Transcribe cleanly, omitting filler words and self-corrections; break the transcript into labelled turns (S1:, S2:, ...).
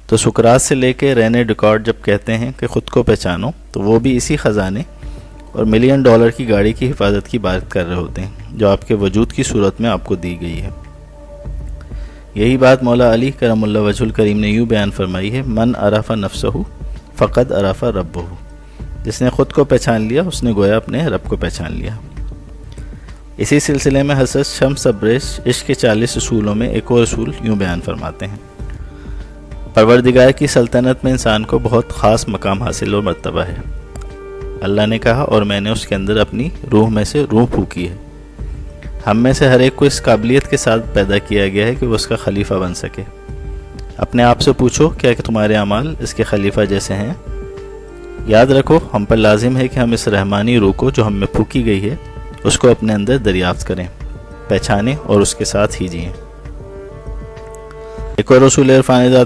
S1: تو سقراط سے لے کے رینے ڈیکارٹ جب کہتے ہیں کہ خود کو پہچانو، تو وہ بھی اسی خزانے اور $1 ملین کی گاڑی کی حفاظت کی بات کر رہے ہوتے ہیں جو آپ کے وجود کی صورت میں آپ کو دی گئی ہے۔ یہی بات مولا علی کرم اللہ وجہ الکریم نے یوں بیان فرمائی ہے، من عرف نفسہ فقد عرف ربہ، جس نے خود کو پہچان لیا اس نے گویا اپنے رب کو پہچان لیا۔ اسی سلسلے میں حضرت شمس تبریز عشق کے 40 اصولوں میں ایک اور اصول یوں بیان فرماتے ہیں، پروردگار کی سلطنت میں انسان کو بہت خاص مقام حاصل اور مرتبہ ہے۔ اللہ نے کہا اور میں نے اس کے اندر اپنی روح میں سے روح پھونکی ہے۔ ہم میں سے ہر ایک کو اس قابلیت کے ساتھ پیدا کیا گیا ہے کہ وہ اس کا خلیفہ بن سکے۔ اپنے آپ سے پوچھو کیا کہ تمہارے اعمال اس کے خلیفہ جیسے ہیں؟ یاد رکھو ہم پر لازم ہے کہ ہم اس رحمانی روح کو جو ہم میں پھونکی گئی ہے اس کو اپنے اندر دریافت کریں، پہچانیں اور اس کے ساتھ ہی جئیں۔ ایک اور اصول عرفان ذات